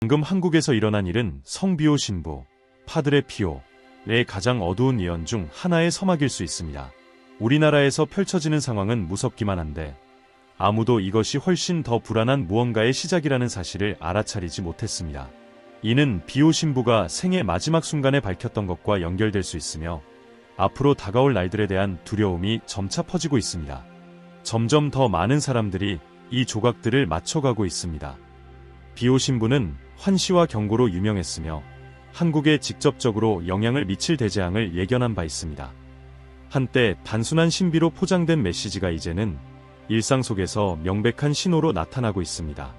방금 한국에서 일어난 일은 성비오 신부, 파드레 피오의 가장 어두운 예언 중 하나의 서막일 수 있습니다. 우리나라에서 펼쳐지는 상황은 무섭기만 한데 아무도 이것이 훨씬 더 불안한 무언가의 시작이라는 사실을 알아차리지 못했습니다. 이는 비오 신부가 생의 마지막 순간에 밝혔던 것과 연결될 수 있으며 앞으로 다가올 날들에 대한 두려움이 점차 퍼지고 있습니다. 점점 더 많은 사람들이 이 조각들을 맞춰가고 있습니다. 비오 신부는 환시와 경고로 유명했으며 한국에 직접적으로 영향을 미칠 대재앙을 예견한 바 있습니다. 한때 단순한 신비로 포장된 메시지가 이제는 일상 속에서 명백한 신호로 나타나고 있습니다.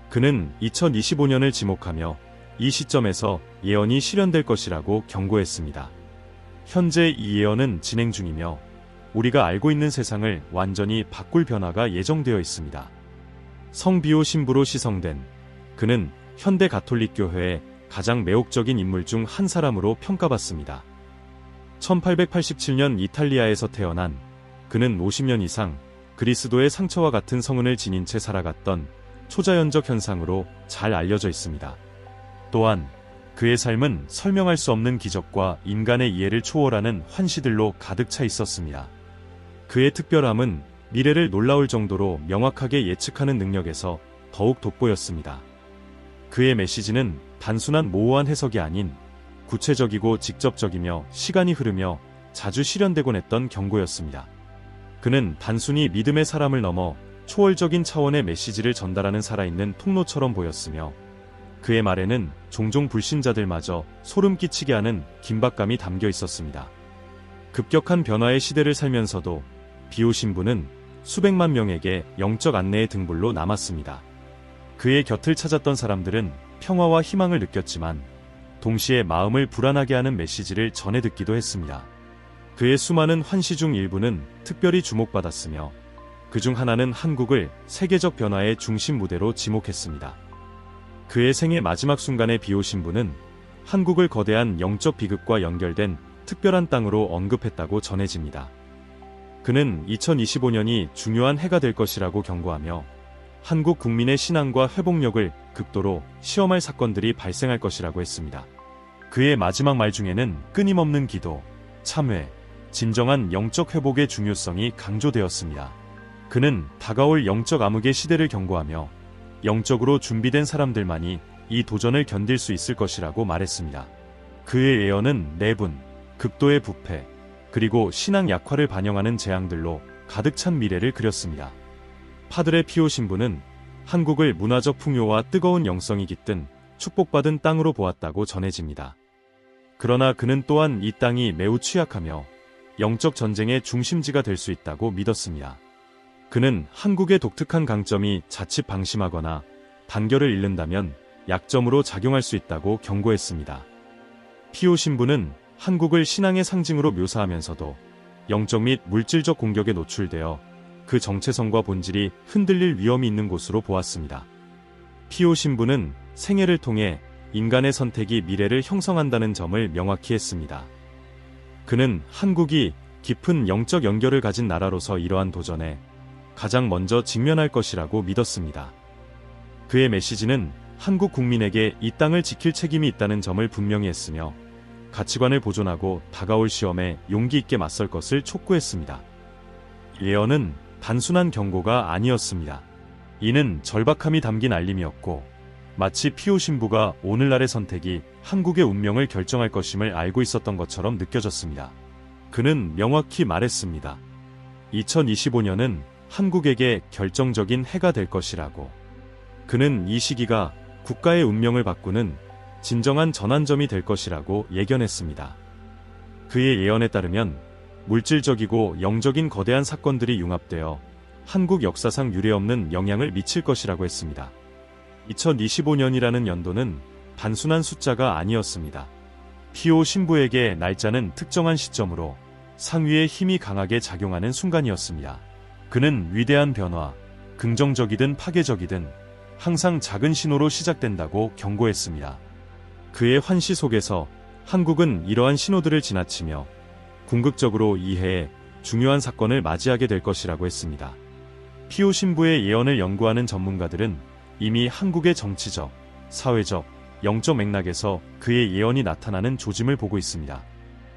그는 2025년을 지목하며 이 시점에서 예언이 실현될 것이라고 경고했습니다. 현재 이 예언은 진행 중이며 우리가 알고 있는 세상을 완전히 바꿀 변화가 예정되어 있습니다. 성비오 신부로 시성된 그는 현대 가톨릭교회의 가장 매혹적인 인물 중 한 사람으로 평가받습니다. 1887년 이탈리아에서 태어난 그는 50년 이상 그리스도의 상처와 같은 성은을 지닌 채 살아갔던 초자연적 현상으로 잘 알려져 있습니다. 또한 그의 삶은 설명할 수 없는 기적과 인간의 이해를 초월하는 환시들로 가득 차 있었습니다. 그의 특별함은 미래를 놀라울 정도로 명확하게 예측하는 능력에서 더욱 돋보였습니다. 그의 메시지는 단순한 모호한 해석이 아닌 구체적이고 직접적이며 시간이 흐르며 자주 실현되곤 했던 경고였습니다. 그는 단순히 믿음의 사람을 넘어 초월적인 차원의 메시지를 전달하는 살아있는 통로처럼 보였으며 그의 말에는 종종 불신자들마저 소름 끼치게 하는 긴박감이 담겨 있었습니다. 급격한 변화의 시대를 살면서도 비오 신부는 수백만 명에게 영적 안내의 등불로 남았습니다. 그의 곁을 찾았던 사람들은 평화와 희망을 느꼈지만 동시에 마음을 불안하게 하는 메시지를 전해 듣기도 했습니다. 그의 수많은 환시 중 일부는 특별히 주목받았으며 그중 하나는 한국을 세계적 변화의 중심 무대로 지목했습니다. 그의 생의 마지막 순간의 비오 신부는 한국을 거대한 영적 비극과 연결된 특별한 땅으로 언급했다고 전해집니다. 그는 2025년이 중요한 해가 될 것이라고 경고하며 한국 국민의 신앙과 회복력을 극도로 시험할 사건들이 발생할 것이라고 했습니다. 그의 마지막 말 중에는 끊임없는 기도, 참회, 진정한 영적 회복의 중요성이 강조되었습니다. 그는 다가올 영적 암흑의 시대를 경고하며 영적으로 준비된 사람들만이 이 도전을 견딜 수 있을 것이라고 말했습니다. 그의 예언은 내분, 극도의 부패, 그리고 신앙 약화를 반영하는 재앙들로 가득 찬 미래를 그렸습니다. 파드레 피오 신부는 한국을 문화적 풍요와 뜨거운 영성이 깃든 축복받은 땅으로 보았다고 전해집니다. 그러나 그는 또한 이 땅이 매우 취약하며 영적 전쟁의 중심지가 될 수 있다고 믿었습니다. 그는 한국의 독특한 강점이 자칫 방심하거나 단결을 잃는다면 약점으로 작용할 수 있다고 경고했습니다. 피오 신부는 한국을 신앙의 상징으로 묘사하면서도 영적 및 물질적 공격에 노출되어 그 정체성과 본질이 흔들릴 위험이 있는 곳으로 보았습니다. 피오 신부는 생애를 통해 인간의 선택이 미래를 형성한다는 점을 명확히 했습니다. 그는 한국이 깊은 영적 연결을 가진 나라로서 이러한 도전에 가장 먼저 직면할 것이라고 믿었습니다. 그의 메시지는 한국 국민에게 이 땅을 지킬 책임이 있다는 점을 분명히 했으며 가치관을 보존하고 다가올 시험에 용기 있게 맞설 것을 촉구했습니다. 예언은 단순한 경고가 아니었습니다. 이는 절박함이 담긴 알림이었고 마치 피오 신부가 오늘날의 선택이 한국의 운명을 결정할 것임을 알고 있었던 것처럼 느껴졌습니다. 그는 명확히 말했습니다. 2025년은 한국에게 결정적인 해가 될 것이라고. 그는 이 시기가 국가의 운명을 바꾸는 진정한 전환점이 될 것이라고 예견했습니다. 그의 예언에 따르면 물질적이고 영적인 거대한 사건들이 융합되어 한국 역사상 유례없는 영향을 미칠 것이라고 했습니다. 2025년이라는 연도는 단순한 숫자가 아니었습니다. 피오 신부에게 날짜는 특정한 시점으로 상위의 힘이 강하게 작용하는 순간이었습니다. 그는 위대한 변화, 긍정적이든 파괴적이든 항상 작은 신호로 시작된다고 경고했습니다. 그의 환시 속에서 한국은 이러한 신호들을 지나치며 궁극적으로 이 해에 중요한 사건을 맞이하게 될 것이라고 했습니다. 피오 신부의 예언을 연구하는 전문가들은 이미 한국의 정치적, 사회적, 영적 맥락에서 그의 예언이 나타나는 조짐을 보고 있습니다.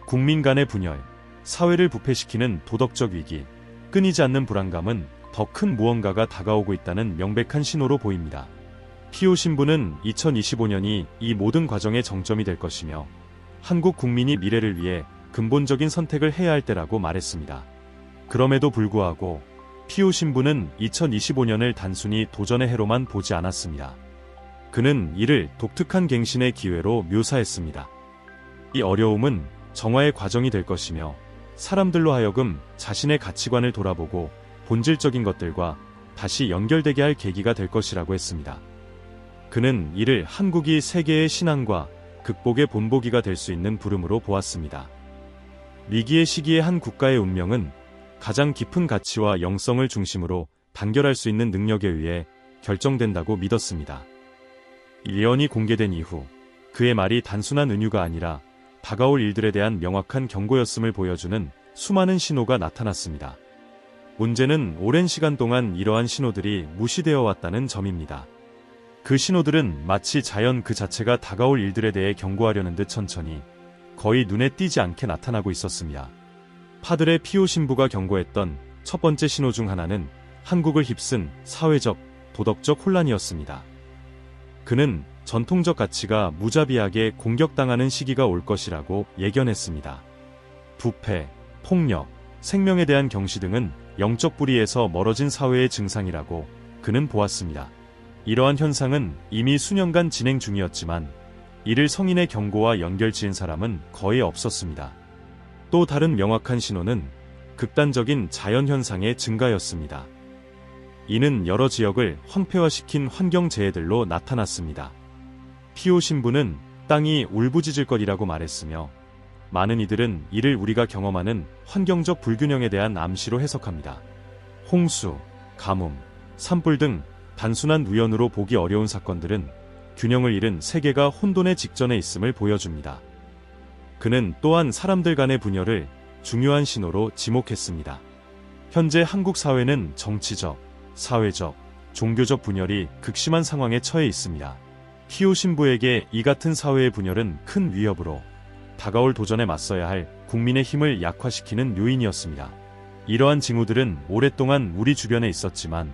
국민 간의 분열, 사회를 부패시키는 도덕적 위기, 끊이지 않는 불안감은 더 큰 무언가가 다가오고 있다는 명백한 신호로 보입니다. 피오 신부는 2025년이 이 모든 과정의 정점이 될 것이며 한국 국민이 미래를 위해 근본적인 선택을 해야 할 때라고 말했습니다. 그럼에도 불구하고 피오 신부는 2025년을 단순히 도전의 해로만 보지 않았습니다. 그는 이를 독특한 갱신의 기회로 묘사했습니다. 이 어려움은 정화의 과정이 될 것이며 사람들로 하여금 자신의 가치관을 돌아보고 본질적인 것들과 다시 연결되게 할 계기가 될 것이라고 했습니다. 그는 이를 한국이 세계의 신앙과 극복의 본보기가 될 수 있는 부름으로 보았습니다. 위기의 시기에 한 국가의 운명은 가장 깊은 가치와 영성을 중심으로 단결할 수 있는 능력에 의해 결정된다고 믿었습니다. 예언이 공개된 이후 그의 말이 단순한 은유가 아니라 다가올 일들에 대한 명확한 경고였음을 보여주는 수많은 신호가 나타났습니다. 문제는 오랜 시간 동안 이러한 신호들이 무시되어 왔다는 점입니다. 그 신호들은 마치 자연 그 자체가 다가올 일들에 대해 경고하려는 듯 천천히, 거의 눈에 띄지 않게 나타나고 있었습니다. 파드레 피오 신부가 경고했던 첫 번째 신호 중 하나는 한국을 휩쓴 사회적, 도덕적 혼란이었습니다. 그는 전통적 가치가 무자비하게 공격당하는 시기가 올 것이라고 예견했습니다. 부패, 폭력, 생명에 대한 경시 등은 영적 뿌리에서 멀어진 사회의 증상이라고 그는 보았습니다. 이러한 현상은 이미 수년간 진행 중이었지만 이를 성인의 경고와 연결지은 사람은 거의 없었습니다. 또 다른 명확한 신호는 극단적인 자연현상의 증가였습니다. 이는 여러 지역을 황폐화시킨 환경재해들로 나타났습니다. 피오 신부는 땅이 울부짖을 것이라고 말했으며 많은 이들은 이를 우리가 경험하는 환경적 불균형에 대한 암시로 해석합니다. 홍수, 가뭄, 산불 등 단순한 우연으로 보기 어려운 사건들은 균형을 잃은 세계가 혼돈의 직전에 있음을 보여줍니다. 그는 또한 사람들 간의 분열을 중요한 신호로 지목했습니다. 현재 한국 사회는 정치적, 사회적, 종교적 분열이 극심한 상황에 처해 있습니다. 피오 신부에게 이 같은 사회의 분열은 큰 위협으로 다가올 도전에 맞서야 할 국민의 힘을 약화시키는 요인이었습니다. 이러한 징후들은 오랫동안 우리 주변에 있었지만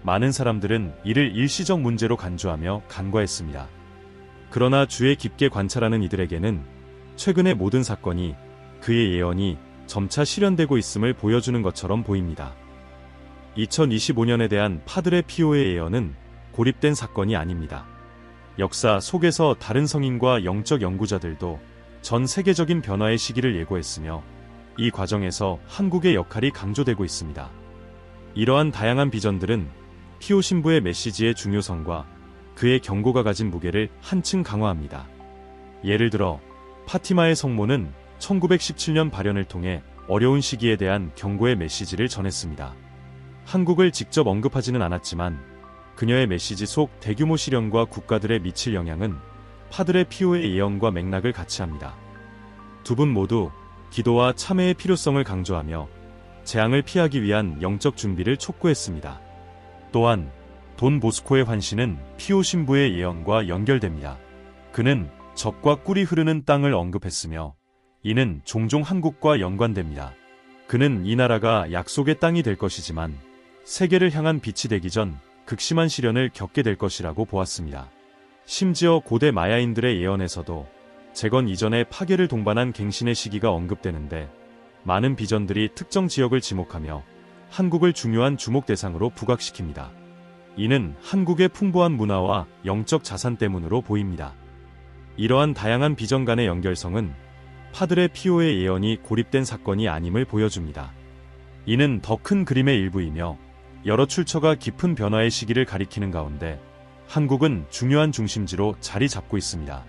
많은 사람들은 이를 일시적 문제로 간주하며 간과했습니다. 그러나 주의 깊게 관찰하는 이들에게는 최근의 모든 사건이 그의 예언이 점차 실현되고 있음을 보여주는 것처럼 보입니다. 2025년에 대한 파드레 피오의 예언은 고립된 사건이 아닙니다. 역사 속에서 다른 성인과 영적 연구자들도 전 세계적인 변화의 시기를 예고했으며 이 과정에서 한국의 역할이 강조되고 있습니다. 이러한 다양한 비전들은 피오 신부의 메시지의 중요성과 그의 경고가 가진 무게를 한층 강화합니다. 예를 들어 파티마의 성모는 1917년 발현을 통해 어려운 시기에 대한 경고의 메시지를 전했습니다. 한국을 직접 언급하지는 않았지만 그녀의 메시지 속 대규모 시련과 국가들에 미칠 영향은 파드레 피오의 예언과 맥락을 같이 합니다. 두 분 모두 기도와 참회의 필요성을 강조하며 재앙을 피하기 위한 영적 준비를 촉구했습니다. 또한 돈 보스코의 환신은 피오 신부의 예언과 연결됩니다. 그는 적과 꿀이 흐르는 땅을 언급했으며 이는 종종 한국과 연관됩니다. 그는 이 나라가 약속의 땅이 될 것이지만 세계를 향한 빛이 되기 전 극심한 시련을 겪게 될 것이라고 보았습니다. 심지어 고대 마야인들의 예언에서도 재건 이전의 파괴를 동반한 갱신의 시기가 언급되는데 많은 비전들이 특정 지역을 지목하며 한국을 중요한 주목 대상으로 부각시킵니다. 이는 한국의 풍부한 문화와 영적 자산 때문으로 보입니다. 이러한 다양한 비전 간의 연결성은 파드레 피오의 예언이 고립된 사건이 아님을 보여줍니다. 이는 더 큰 그림의 일부이며 여러 출처가 깊은 변화의 시기를 가리키는 가운데 한국은 중요한 중심지로 자리 잡고 있습니다.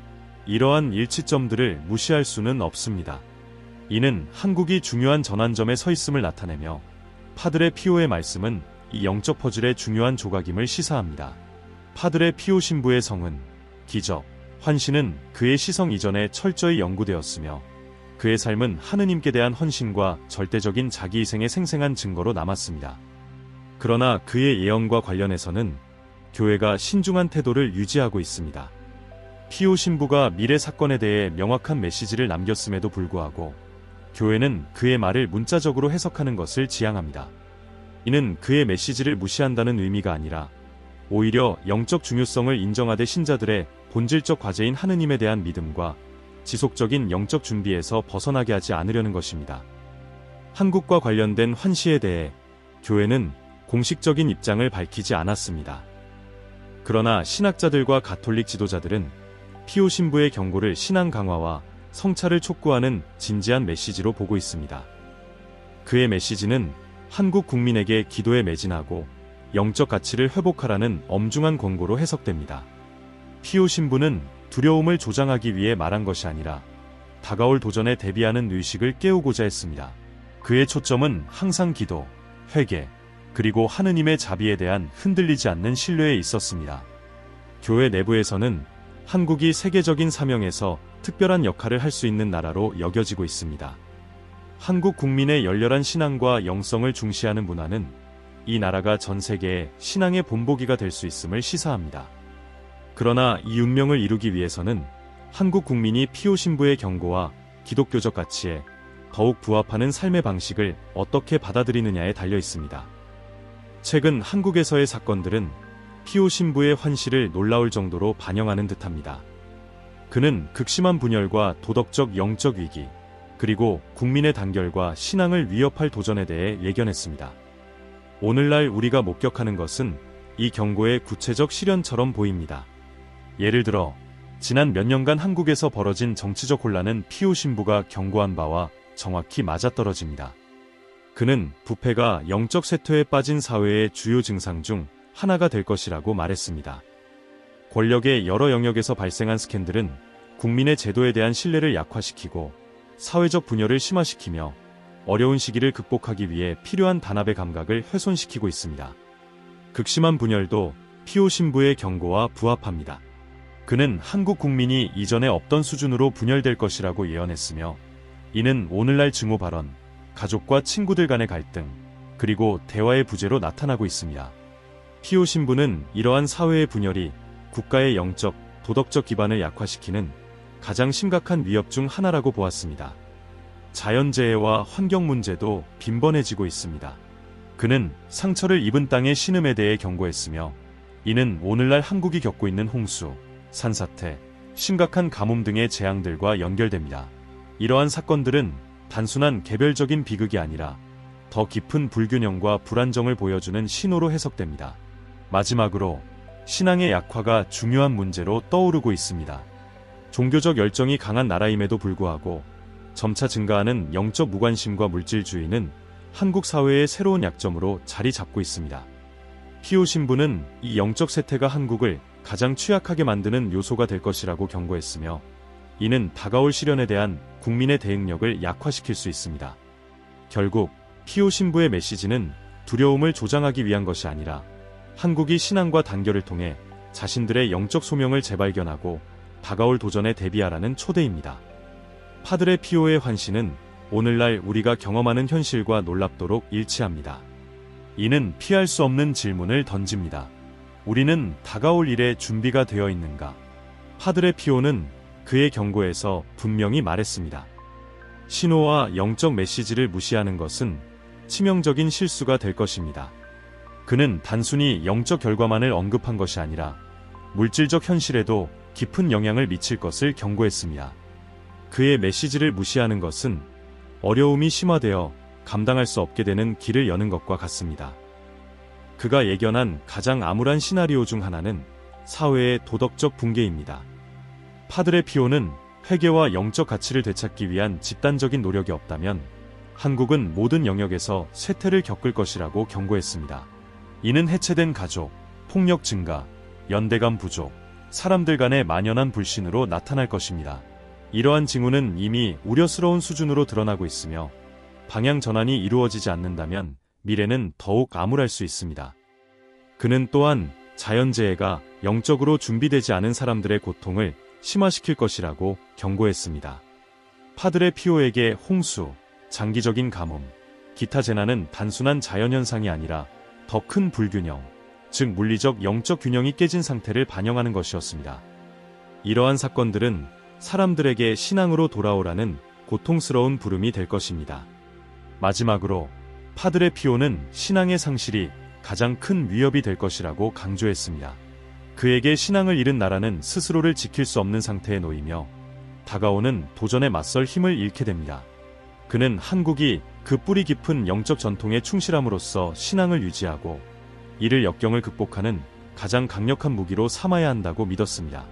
이러한 일치점들을 무시할 수는 없습니다. 이는 한국이 중요한 전환점에 서 있음을 나타내며 파드레 피오의 말씀은 이 영적 퍼즐의 중요한 조각임을 시사합니다. 파드레 피오 신부의 성은, 기적, 환신은 그의 시성 이전에 철저히 연구되었으며 그의 삶은 하느님께 대한 헌신과 절대적인 자기희생의 생생한 증거로 남았습니다. 그러나 그의 예언과 관련해서는 교회가 신중한 태도를 유지하고 있습니다. 피오 신부가 미래 사건에 대해 명확한 메시지를 남겼음에도 불구하고 교회는 그의 말을 문자적으로 해석하는 것을 지향합니다. 이는 그의 메시지를 무시한다는 의미가 아니라 오히려 영적 중요성을 인정하되 신자들의 본질적 과제인 하느님에 대한 믿음과 지속적인 영적 준비에서 벗어나게 하지 않으려는 것입니다. 한국과 관련된 환시에 대해 교회는 공식적인 입장을 밝히지 않았습니다. 그러나 신학자들과 가톨릭 지도자들은 피오 신부의 경고를 신앙 강화와 성찰을 촉구하는 진지한 메시지로 보고 있습니다. 그의 메시지는 한국 국민에게 기도에 매진하고 영적 가치를 회복하라는 엄중한 권고로 해석됩니다. 피오 신부는 두려움을 조장하기 위해 말한 것이 아니라 다가올 도전에 대비하는 의식을 깨우고자 했습니다. 그의 초점은 항상 기도, 회개, 그리고 하느님의 자비에 대한 흔들리지 않는 신뢰에 있었습니다. 교회 내부에서는 한국이 세계적인 사명에서 특별한 역할을 할 수 있는 나라로 여겨지고 있습니다. 한국 국민의 열렬한 신앙과 영성을 중시하는 문화는 이 나라가 전 세계의 신앙의 본보기가 될 수 있음을 시사합니다. 그러나 이 운명을 이루기 위해서는 한국 국민이 피오 신부의 경고와 기독교적 가치에 더욱 부합하는 삶의 방식을 어떻게 받아들이느냐에 달려 있습니다. 최근 한국에서의 사건들은 피오 신부의 환시를 놀라울 정도로 반영하는 듯합니다. 그는 극심한 분열과 도덕적 영적 위기, 그리고 국민의 단결과 신앙을 위협할 도전에 대해 예견했습니다. 오늘날 우리가 목격하는 것은 이 경고의 구체적 실현처럼 보입니다. 예를 들어 지난 몇 년간 한국에서 벌어진 정치적 혼란은 피오 신부가 경고한 바와 정확히 맞아떨어집니다. 그는 부패가 영적 쇠퇴에 빠진 사회의 주요 증상 중 하나가 될 것이라고 말했습니다. 권력의 여러 영역에서 발생한 스캔들은 국민의 제도에 대한 신뢰를 약화시키고 사회적 분열을 심화시키며 어려운 시기를 극복하기 위해 필요한 단합의 감각을 훼손시키고 있습니다. 극심한 분열도 피오 신부의 경고와 부합합니다. 그는 한국 국민이 이전에 없던 수준으로 분열될 것이라고 예언했으며 이는 오늘날 증오 발언, 가족과 친구들 간의 갈등, 그리고 대화의 부재로 나타나고 있습니다. 피오 신부는 이러한 사회의 분열이 국가의 영적, 도덕적 기반을 약화시키는 가장 심각한 위협 중 하나라고 보았습니다. 자연재해와 환경 문제도 빈번해지고 있습니다. 그는 상처를 입은 땅의 신음에 대해 경고했으며 이는 오늘날 한국이 겪고 있는 홍수, 산사태, 심각한 가뭄 등의 재앙들과 연결됩니다. 이러한 사건들은 단순한 개별적인 비극이 아니라 더 깊은 불균형과 불안정을 보여주는 신호로 해석됩니다. 마지막으로 신앙의 약화가 중요한 문제로 떠오르고 있습니다. 종교적 열정이 강한 나라임에도 불구하고 점차 증가하는 영적 무관심과 물질주의는 한국 사회의 새로운 약점으로 자리 잡고 있습니다. 피오 신부는 이 영적 쇠퇴가 한국을 가장 취약하게 만드는 요소가 될 것이라고 경고했으며 이는 다가올 시련에 대한 국민의 대응력을 약화시킬 수 있습니다. 결국 피오 신부의 메시지는 두려움을 조장하기 위한 것이 아니라 한국이 신앙과 단결을 통해 자신들의 영적 소명을 재발견하고 다가올 도전에 대비하라는 초대입니다. 파드레 피오의 환시는 오늘날 우리가 경험하는 현실과 놀랍도록 일치합니다. 이는 피할 수 없는 질문을 던집니다. 우리는 다가올 일에 준비가 되어 있는가? 파드레 피오는 그의 경고에서 분명히 말했습니다. 신호와 영적 메시지를 무시하는 것은 치명적인 실수가 될 것입니다. 그는 단순히 영적 결과만을 언급한 것이 아니라 물질적 현실에도 깊은 영향을 미칠 것을 경고했습니다. 그의 메시지를 무시하는 것은 어려움이 심화되어 감당할 수 없게 되는 길을 여는 것과 같습니다. 그가 예견한 가장 암울한 시나리오 중 하나는 사회의 도덕적 붕괴입니다. 파드레 피오는 회개와 영적 가치를 되찾기 위한 집단적인 노력이 없다면 한국은 모든 영역에서 쇠퇴를 겪을 것이라고 경고했습니다. 이는 해체된 가족, 폭력 증가, 연대감 부족, 사람들 간의 만연한 불신으로 나타날 것입니다. 이러한 징후는 이미 우려스러운 수준으로 드러나고 있으며 방향 전환이 이루어지지 않는다면 미래는 더욱 암울할 수 있습니다. 그는 또한 자연재해가 영적으로 준비되지 않은 사람들의 고통을 심화시킬 것이라고 경고했습니다. 파드레 피오에게 홍수, 장기적인 가뭄, 기타 재난은 단순한 자연현상이 아니라 더 큰 불균형, 즉 물리적 영적 균형이 깨진 상태를 반영하는 것이었습니다. 이러한 사건들은 사람들에게 신앙으로 돌아오라는 고통스러운 부름이 될 것입니다. 마지막으로 파드레 피오는 신앙의 상실이 가장 큰 위협이 될 것이라고 강조했습니다. 그에게 신앙을 잃은 나라는 스스로를 지킬 수 없는 상태에 놓이며 다가오는 도전에 맞설 힘을 잃게 됩니다. 그는 한국이 그 뿌리 깊은 영적 전통에 충실함으로써 신앙을 유지하고 이를 역경을 극복하는 가장 강력한 무기로 삼아야 한다고 믿었습니다.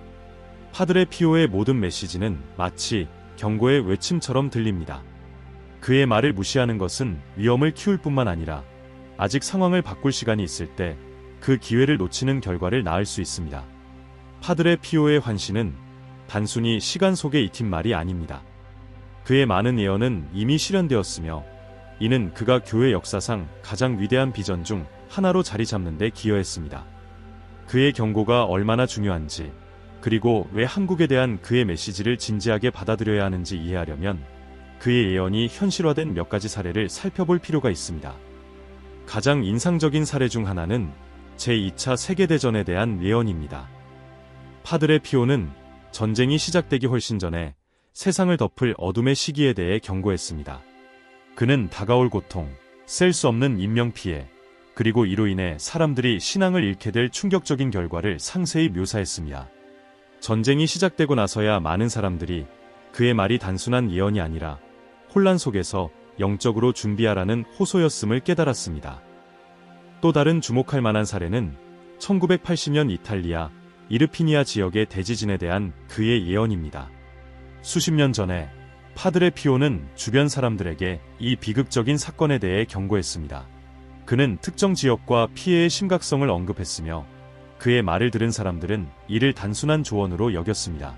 파드레 피오의 모든 메시지는 마치 경고의 외침처럼 들립니다. 그의 말을 무시하는 것은 위험을 키울 뿐만 아니라 아직 상황을 바꿀 시간이 있을 때 그 기회를 놓치는 결과를 낳을 수 있습니다. 파드레 피오의 환신은 단순히 시간 속에 익힌 말이 아닙니다. 그의 많은 예언은 이미 실현되었으며 이는 그가 교회 역사상 가장 위대한 비전 중 하나로 자리 잡는 데 기여했습니다. 그의 경고가 얼마나 중요한지, 그리고 왜 한국에 대한 그의 메시지를 진지하게 받아들여야 하는지 이해하려면 그의 예언이 현실화된 몇 가지 사례를 살펴볼 필요가 있습니다. 가장 인상적인 사례 중 하나는 제2차 세계대전에 대한 예언입니다. 파드레 피오는 전쟁이 시작되기 훨씬 전에 세상을 덮을 어둠의 시기에 대해 경고했습니다. 그는 다가올 고통, 셀 수 없는 인명피해, 그리고 이로 인해 사람들이 신앙을 잃게 될 충격적인 결과를 상세히 묘사했습니다. 전쟁이 시작되고 나서야 많은 사람들이 그의 말이 단순한 예언이 아니라 혼란 속에서 영적으로 준비하라는 호소였음을 깨달았습니다. 또 다른 주목할 만한 사례는 1980년 이탈리아 이르피니아 지역의 대지진에 대한 그의 예언입니다. 수십 년 전에 파드레 피오는 주변 사람들에게 이 비극적인 사건에 대해 경고했습니다. 그는 특정 지역과 피해의 심각성을 언급했으며 그의 말을 들은 사람들은 이를 단순한 조언으로 여겼습니다.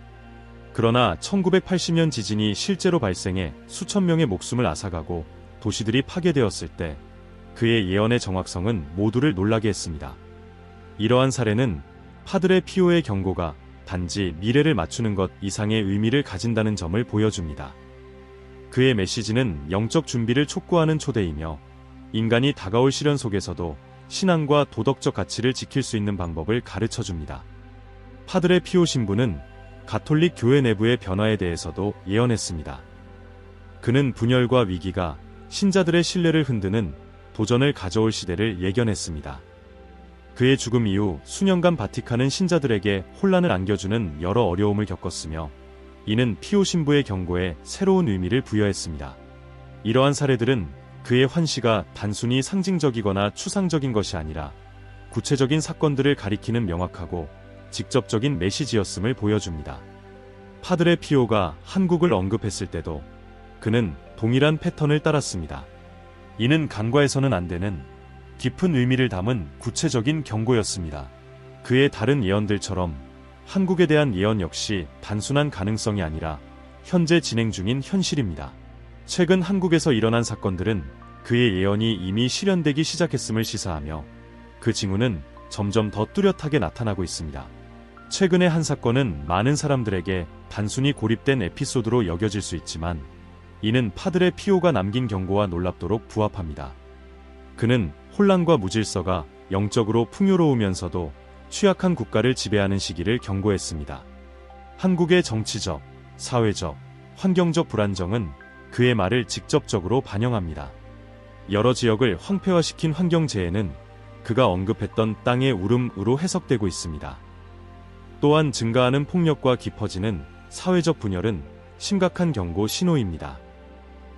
그러나 1980년 지진이 실제로 발생해 수천 명의 목숨을 앗아가고 도시들이 파괴되었을 때 그의 예언의 정확성은 모두를 놀라게 했습니다. 이러한 사례는 파드레 피오의 경고가 단지 미래를 맞추는 것 이상의 의미를 가진다는 점을 보여줍니다. 그의 메시지는 영적 준비를 촉구하는 초대이며 인간이 다가올 시련 속에서도 신앙과 도덕적 가치를 지킬 수 있는 방법을 가르쳐줍니다. 파드레 피오 신부는 가톨릭 교회 내부의 변화에 대해서도 예언했습니다. 그는 분열과 위기가 신자들의 신뢰를 흔드는 도전을 가져올 시대를 예견했습니다. 그의 죽음 이후 수년간 바티칸은 신자들에게 혼란을 안겨주는 여러 어려움을 겪었으며 이는 피오 신부의 경고에 새로운 의미를 부여했습니다. 이러한 사례들은 그의 환시가 단순히 상징적이거나 추상적인 것이 아니라 구체적인 사건들을 가리키는 명확하고 직접적인 메시지였음을 보여줍니다. 파드레 피오가 한국을 언급했을 때도 그는 동일한 패턴을 따랐습니다. 이는 간과해서는 안 되는 깊은 의미를 담은 구체적인 경고였습니다. 그의 다른 예언들처럼 한국에 대한 예언 역시 단순한 가능성이 아니라 현재 진행 중인 현실입니다. 최근 한국에서 일어난 사건들은 그의 예언이 이미 실현되기 시작했음을 시사하며 그 징후는 점점 더 뚜렷하게 나타나고 있습니다. 최근의 한 사건은 많은 사람들에게 단순히 고립된 에피소드로 여겨질 수 있지만 이는 파드레 피오가 남긴 경고와 놀랍도록 부합합니다. 그는 혼란과 무질서가 영적으로 풍요로우면서도 취약한 국가를 지배하는 시기를 경고했습니다. 한국의 정치적, 사회적, 환경적 불안정은 그의 말을 직접적으로 반영합니다. 여러 지역을 황폐화시킨 환경재해는 그가 언급했던 땅의 울음으로 해석되고 있습니다. 또한 증가하는 폭력과 깊어지는 사회적 분열은 심각한 경고 신호입니다.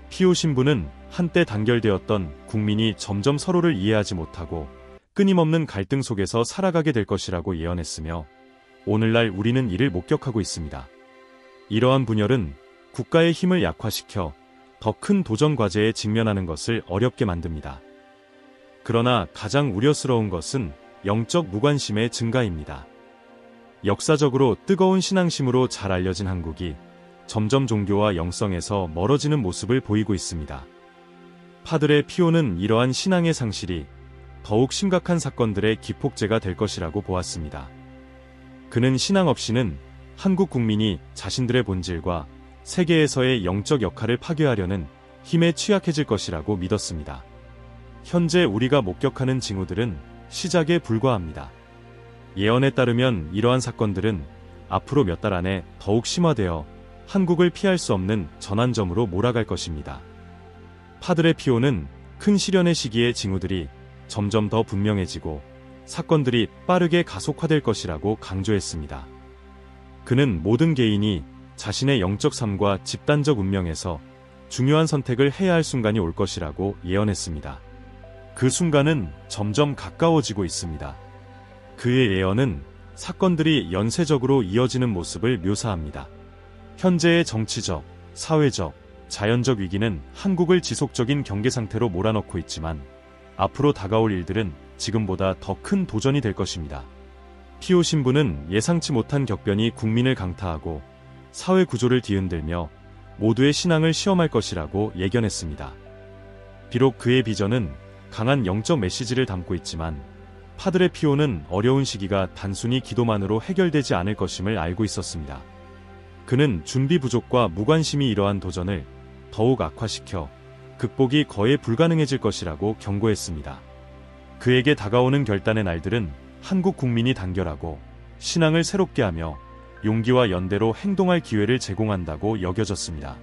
피오 신부는 한때 단결되었던 국민이 점점 서로를 이해하지 못하고 끊임없는 갈등 속에서 살아가게 될 것이라고 예언했으며 오늘날 우리는 이를 목격하고 있습니다. 이러한 분열은 국가의 힘을 약화시켜 더 큰 도전 과제에 직면하는 것을 어렵게 만듭니다. 그러나 가장 우려스러운 것은 영적 무관심의 증가입니다. 역사적으로 뜨거운 신앙심으로 잘 알려진 한국이 점점 종교와 영성에서 멀어지는 모습을 보이고 있습니다. 파드레 피오는 이러한 신앙의 상실이 더욱 심각한 사건들의 기폭제가 될 것이라고 보았습니다. 그는 신앙 없이는 한국 국민이 자신들의 본질과 세계에서의 영적 역할을 파괴하려는 힘에 취약해질 것이라고 믿었습니다. 현재 우리가 목격하는 징후들은 시작에 불과합니다. 예언에 따르면 이러한 사건들은 앞으로 몇 달 안에 더욱 심화되어 한국을 피할 수 없는 전환점으로 몰아갈 것입니다. 파드레 피오는 큰 시련의 시기에 징후들이 점점 더 분명해지고 사건들이 빠르게 가속화될 것이라고 강조했습니다. 그는 모든 개인이 자신의 영적 삶과 집단적 운명에서 중요한 선택을 해야 할 순간이 올 것이라고 예언했습니다. 그 순간은 점점 가까워지고 있습니다. 그의 예언은 사건들이 연쇄적으로 이어지는 모습을 묘사합니다. 현재의 정치적, 사회적, 자연적 위기는 한국을 지속적인 경계 상태로 몰아넣고 있지만 앞으로 다가올 일들은 지금보다 더 큰 도전이 될 것입니다. 피오 신부는 예상치 못한 격변이 국민을 강타하고 사회 구조를 뒤흔들며 모두의 신앙을 시험할 것이라고 예견했습니다. 비록 그의 비전은 강한 영적 메시지를 담고 있지만 파드레 피오는 어려운 시기가 단순히 기도만으로 해결되지 않을 것임을 알고 있었습니다. 그는 준비 부족과 무관심이 이러한 도전을 더욱 악화시켜 극복이 거의 불가능해질 것이라고 경고했습니다. 그에게 다가오는 결단의 날들은 한국 국민이 단결하고 신앙을 새롭게 하며 용기와 연대로 행동할 기회를 제공한다고 여겨졌습니다.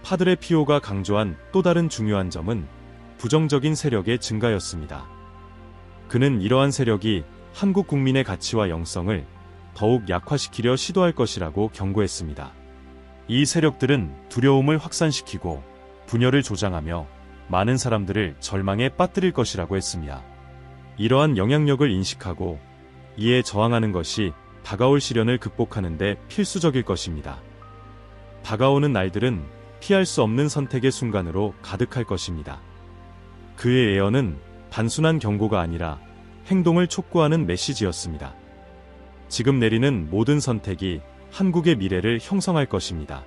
파드레 피오가 강조한 또 다른 중요한 점은 부정적인 세력의 증가였습니다. 그는 이러한 세력이 한국 국민의 가치와 영성을 더욱 약화시키려 시도할 것이라고 경고했습니다. 이 세력들은 두려움을 확산시키고 분열을 조장하며 많은 사람들을 절망에 빠뜨릴 것이라고 했습니다. 이러한 영향력을 인식하고 이에 저항하는 것이 다가올 시련을 극복하는 데 필수적일 것입니다. 다가오는 날들은 피할 수 없는 선택의 순간으로 가득할 것입니다. 그의 예언은 단순한 경고가 아니라 행동을 촉구하는 메시지였습니다. 지금 내리는 모든 선택이 한국의 미래를 형성할 것입니다.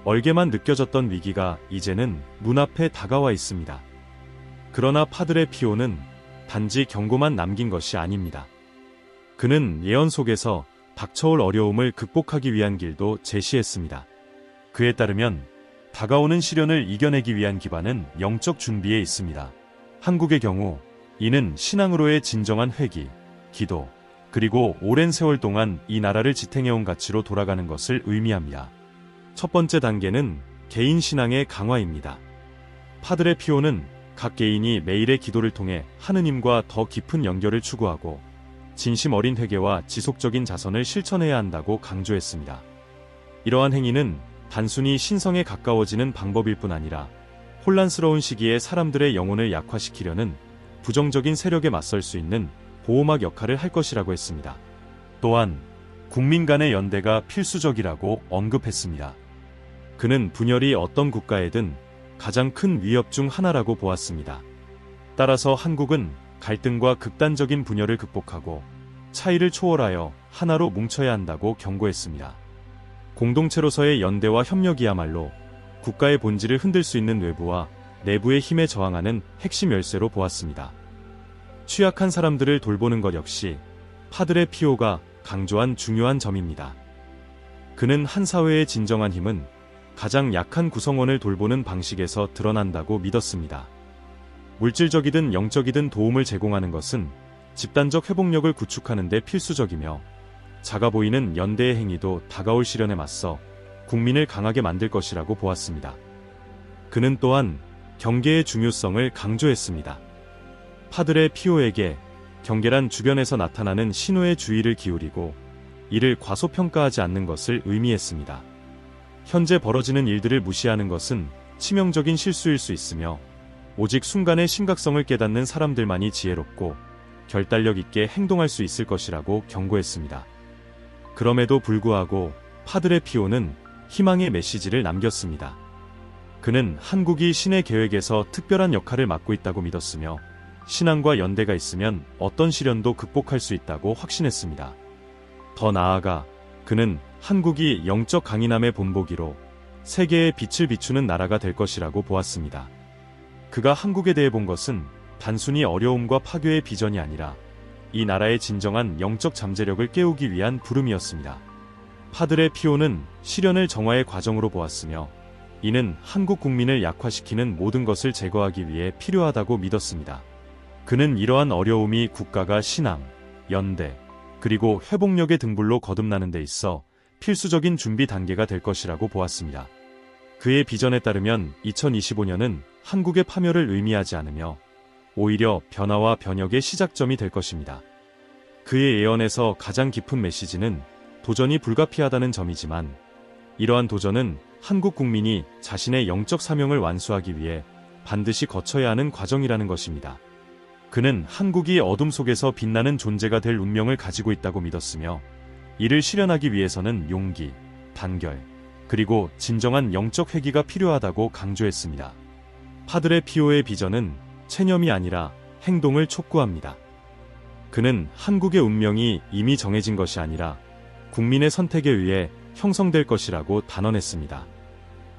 멀게만 느껴졌던 위기가 이제는 눈앞에 다가와 있습니다. 그러나 파드레 피오는 단지 경고만 남긴 것이 아닙니다. 그는 예언 속에서 닥쳐올 어려움을 극복하기 위한 길도 제시했습니다. 그에 따르면 다가오는 시련을 이겨내기 위한 기반은 영적 준비에 있습니다. 한국의 경우 이는 신앙으로의 진정한 회귀, 기도, 그리고 오랜 세월 동안 이 나라를 지탱해온 가치로 돌아가는 것을 의미합니다. 첫 번째 단계는 개인 신앙의 강화입니다. 파드레 피오는 각 개인이 매일의 기도를 통해 하느님과 더 깊은 연결을 추구하고 진심 어린 회개와 지속적인 자선을 실천해야 한다고 강조했습니다. 이러한 행위는 단순히 신성에 가까워지는 방법일 뿐 아니라 혼란스러운 시기에 사람들의 영혼을 약화시키려는 부정적인 세력에 맞설 수 있는 보호막 역할을 할 것이라고 했습니다. 또한 국민 간의 연대가 필수적이라고 언급했습니다. 그는 분열이 어떤 국가에든 가장 큰 위협 중 하나라고 보았습니다. 따라서 한국은 갈등과 극단적인 분열을 극복하고 차이를 초월하여 하나로 뭉쳐야 한다고 경고했습니다. 공동체로서의 연대와 협력이야말로 국가의 본질을 흔들 수 있는 외부와 내부의 힘에 저항하는 핵심 열쇠로 보았습니다. 취약한 사람들을 돌보는 것 역시 파드레 피오가 강조한 중요한 점입니다. 그는 한 사회의 진정한 힘은 가장 약한 구성원을 돌보는 방식에서 드러난다고 믿었습니다. 물질적이든 영적이든 도움을 제공하는 것은 집단적 회복력을 구축하는 데 필수적이며 작아 보이는 연대의 행위도 다가올 시련에 맞서 국민을 강하게 만들 것이라고 보았습니다. 그는 또한 경계의 중요성을 강조했습니다. 파드레 피오에게 경계란 주변에서 나타나는 신호에 주의를 기울이고 이를 과소평가하지 않는 것을 의미했습니다. 현재 벌어지는 일들을 무시하는 것은 치명적인 실수일 수 있으며 오직 순간의 심각성을 깨닫는 사람들만이 지혜롭고 결단력 있게 행동할 수 있을 것이라고 경고했습니다. 그럼에도 불구하고 파드레 피오는 희망의 메시지를 남겼습니다. 그는 한국이 신의 계획에서 특별한 역할을 맡고 있다고 믿었으며 신앙과 연대가 있으면 어떤 시련도 극복할 수 있다고 확신했습니다. 더 나아가 그는 한국이 영적 강인함의 본보기로 세계에 빛을 비추는 나라가 될 것이라고 보았습니다. 그가 한국에 대해 본 것은 단순히 어려움과 파괴의 비전이 아니라 이 나라의 진정한 영적 잠재력을 깨우기 위한 부름이었습니다. 파드레 피오는 시련을 정화의 과정으로 보았으며 이는 한국 국민을 약화시키는 모든 것을 제거하기 위해 필요하다고 믿었습니다. 그는 이러한 어려움이 국가가 신앙, 연대, 그리고 회복력의 등불로 거듭나는 데 있어 필수적인 준비 단계가 될 것이라고 보았습니다. 그의 비전에 따르면 2025년은 한국의 파멸을 의미하지 않으며 오히려 변화와 변혁의 시작점이 될 것입니다. 그의 예언에서 가장 깊은 메시지는 도전이 불가피하다는 점이지만, 이러한 도전은 한국 국민이 자신의 영적 사명을 완수하기 위해 반드시 거쳐야 하는 과정이라는 것입니다. 그는 한국이 어둠 속에서 빛나는 존재가 될 운명을 가지고 있다고 믿었으며, 이를 실현하기 위해서는 용기, 단결, 그리고 진정한 영적 회귀가 필요하다고 강조했습니다. 파드레 피오의 비전은 체념이 아니라 행동을 촉구합니다. 그는 한국의 운명이 이미 정해진 것이 아니라 국민의 선택에 의해 형성될 것이라고 단언했습니다.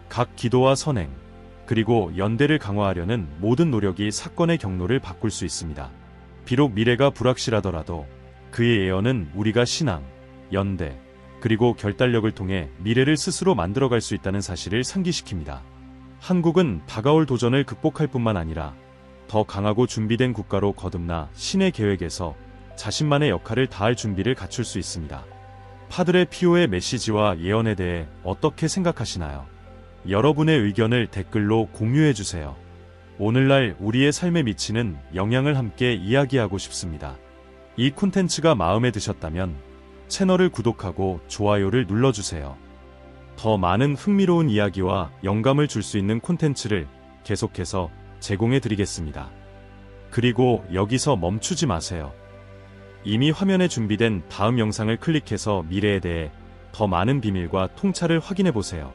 각 기도와 선행, 그리고 연대를 강화하려는 모든 노력이 사건의 경로를 바꿀 수 있습니다. 비록 미래가 불확실하더라도 그의 예언은 우리가 신앙, 연대, 그리고 결단력을 통해 미래를 스스로 만들어갈 수 있다는 사실을 상기시킵니다. 한국은 다가올 도전을 극복할 뿐만 아니라 더 강하고 준비된 국가로 거듭나 신의 계획에서 자신만의 역할을 다할 준비를 갖출 수 있습니다. 파드레 피오의 메시지와 예언에 대해 어떻게 생각하시나요? 여러분의 의견을 댓글로 공유해주세요. 오늘날 우리의 삶에 미치는 영향을 함께 이야기하고 싶습니다. 이 콘텐츠가 마음에 드셨다면 채널을 구독하고 좋아요를 눌러주세요. 더 많은 흥미로운 이야기와 영감을 줄 수 있는 콘텐츠를 계속해서 제공해 드리겠습니다. 그리고 여기서 멈추지 마세요. 이미 화면에 준비된 다음 영상을 클릭해서 미래에 대해 더 많은 비밀과 통찰을 확인해 보세요.